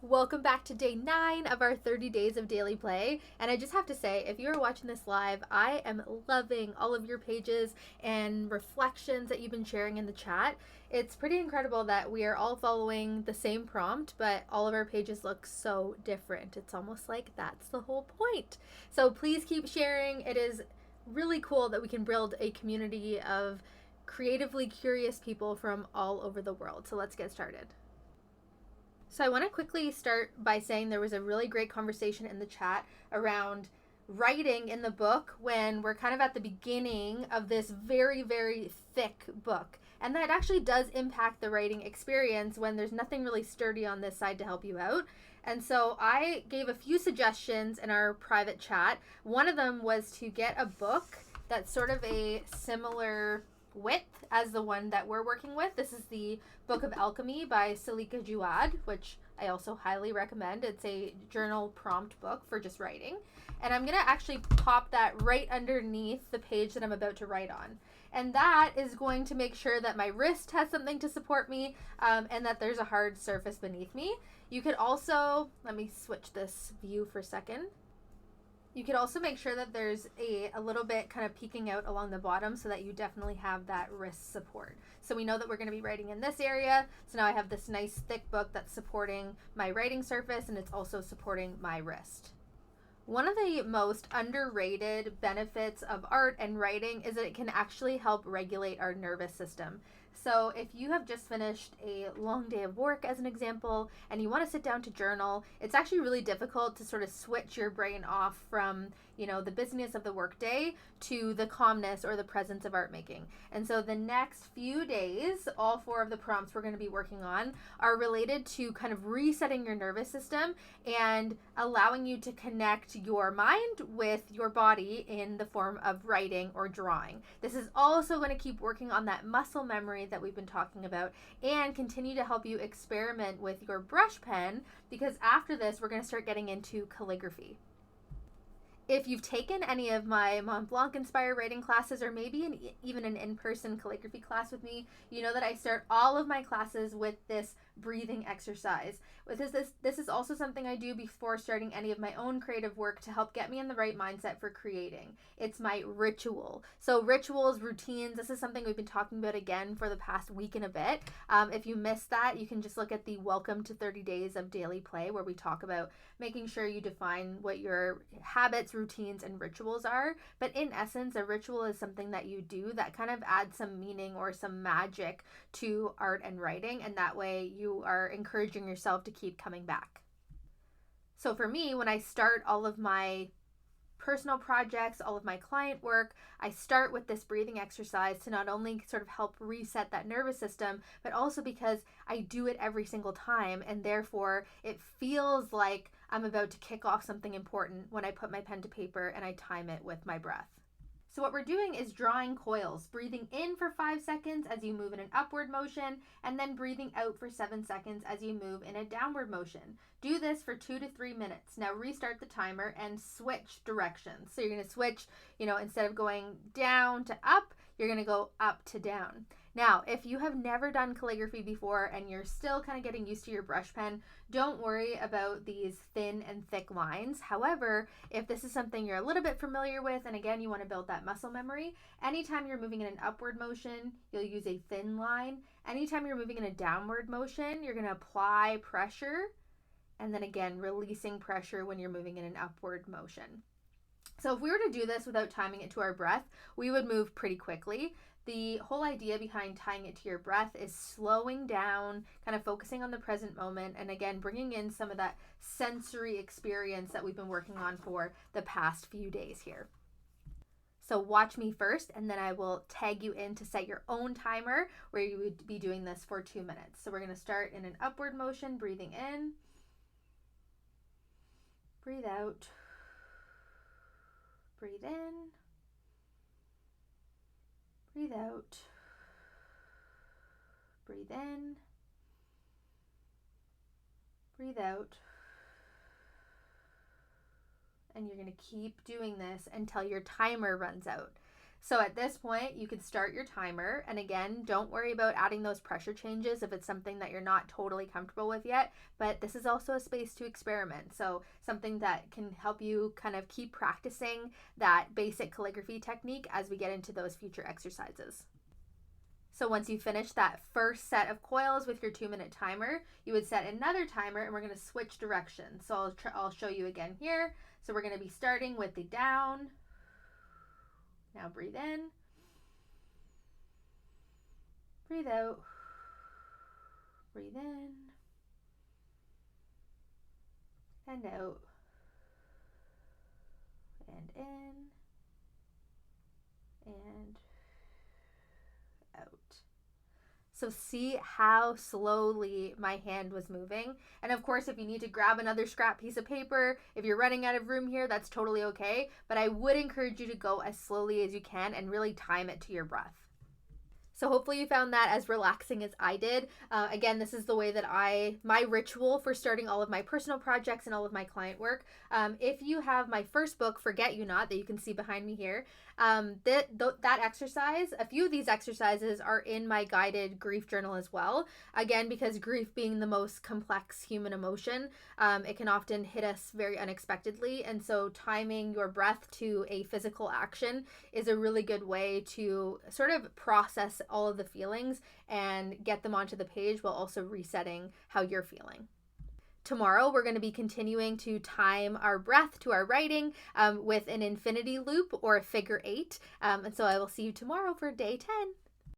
Welcome back to day 9 of our 30 days of daily play. And I just have to say, if you're watching this live, I am loving all of your pages and reflections that you've been sharing in the chat. It's pretty incredible that we are all following the same prompt, but all of our pages look so different. It's almost like that's the whole point. So please keep sharing. It is really cool that we can build a community of creatively curious people from all over the world. So let's get started. So I want to quickly start by saying there was a really great conversation in the chat around writing in the book when we're kind of at the beginning of this very, very thick book. And that actually does impact the writing experience when there's nothing really sturdy on this side to help you out. And so I gave a few suggestions in our private chat. One of them was to get a book that's sort of a similar width as the one that we're working with. This is the Book of Alchemy by Salika Jawad, which I also highly recommend. It's a journal prompt book for just writing. And I'm going to actually pop that right underneath the page that I'm about to write on. And that is going to make sure that my wrist has something to support me and that there's a hard surface beneath me. You could also, let me switch this view for a second. You could also make sure that there's a little bit kind of peeking out along the bottom so that you definitely have that wrist support. So we know that we're going to be writing in this area. So now I have this nice thick book that's supporting my writing surface and it's also supporting my wrist. One of the most underrated benefits of art and writing is that it can actually help regulate our nervous system. So if you have just finished a long day of work, as an example, and you want to sit down to journal, it's actually really difficult to sort of switch your brain off from, the busyness of the workday to the calmness or the presence of art making. And so the next few days, all 4 of the prompts we're going to be working on are related to kind of resetting your nervous system and allowing you to connect your mind with your body in the form of writing or drawing. This is also going to keep working on that muscle memory that we've been talking about and continue to help you experiment with your brush pen, because after this we're going to start getting into calligraphy. If you've taken any of my Mont Blanc inspired writing classes or maybe even an in-person calligraphy class with me, you know that I start all of my classes with this breathing exercise. This is also something I do before starting any of my own creative work to help get me in the right mindset for creating. It's my ritual. So rituals, routines, this is something we've been talking about again for the past week and a bit. If you missed that, you can just look at the Welcome to 30 Days of Daily Play, where we talk about making sure you define what your habits, routines, and rituals are. But in essence, a ritual is something that you do that kind of adds some meaning or some magic to art and writing, and that way you are encouraging yourself to keep coming back. So for me, when I start all of my personal projects, all of my client work, I start with this breathing exercise to not only sort of help reset that nervous system, but also because I do it every single time, and therefore it feels like I'm about to kick off something important when I put my pen to paper and I time it with my breath. So what we're doing is drawing coils, breathing in for 5 seconds as you move in an upward motion, and then breathing out for 7 seconds as you move in a downward motion. Do this for 2 to 3 minutes. Now restart the timer and switch directions. So you're going to switch, instead of going down to up, you're going to go up to down. Now, if you have never done calligraphy before and you're still kind of getting used to your brush pen, don't worry about these thin and thick lines. However, if this is something you're a little bit familiar with, and again, you want to build that muscle memory, anytime you're moving in an upward motion, you'll use a thin line. Anytime you're moving in a downward motion, you're going to apply pressure, and then again, releasing pressure when you're moving in an upward motion. So if we were to do this without timing it to our breath, we would move pretty quickly. The whole idea behind tying it to your breath is slowing down, kind of focusing on the present moment, and again, bringing in some of that sensory experience that we've been working on for the past few days here. So watch me first, and then I will tag you in to set your own timer where you would be doing this for 2 minutes. So we're going to start in an upward motion, breathing in, breathe out, breathe in, breathe out, breathe in, breathe out, and you're going to keep doing this until your timer runs out. So at this point, you can start your timer. And again, don't worry about adding those pressure changes if it's something that you're not totally comfortable with yet. But this is also a space to experiment. So something that can help you kind of keep practicing that basic calligraphy technique as we get into those future exercises. So once you finish that first set of coils with your 2-minute timer, you would set another timer, and we're going to switch directions. So I'll show you again here. So we're going to be starting with the down. Now breathe in, breathe out, breathe in, and out, and in, and out. So see how slowly my hand was moving. And of course, if you need to grab another scrap piece of paper, if you're running out of room here, that's totally okay. But I would encourage you to go as slowly as you can and really time it to your breath. So hopefully you found that as relaxing as I did. Again, this is the way that my ritual for starting all of my personal projects and all of my client work. If you have my first book, Forget You Not, that you can see behind me here, that exercise, a few of these exercises are in my guided grief journal as well. Again, because grief being the most complex human emotion, it can often hit us very unexpectedly. And so timing your breath to a physical action is a really good way to sort of process all of the feelings and get them onto the page while also resetting how you're feeling. Tomorrow, we're going to be continuing to time our breath to our writing with an infinity loop or a figure 8. And so I will see you tomorrow for day 10.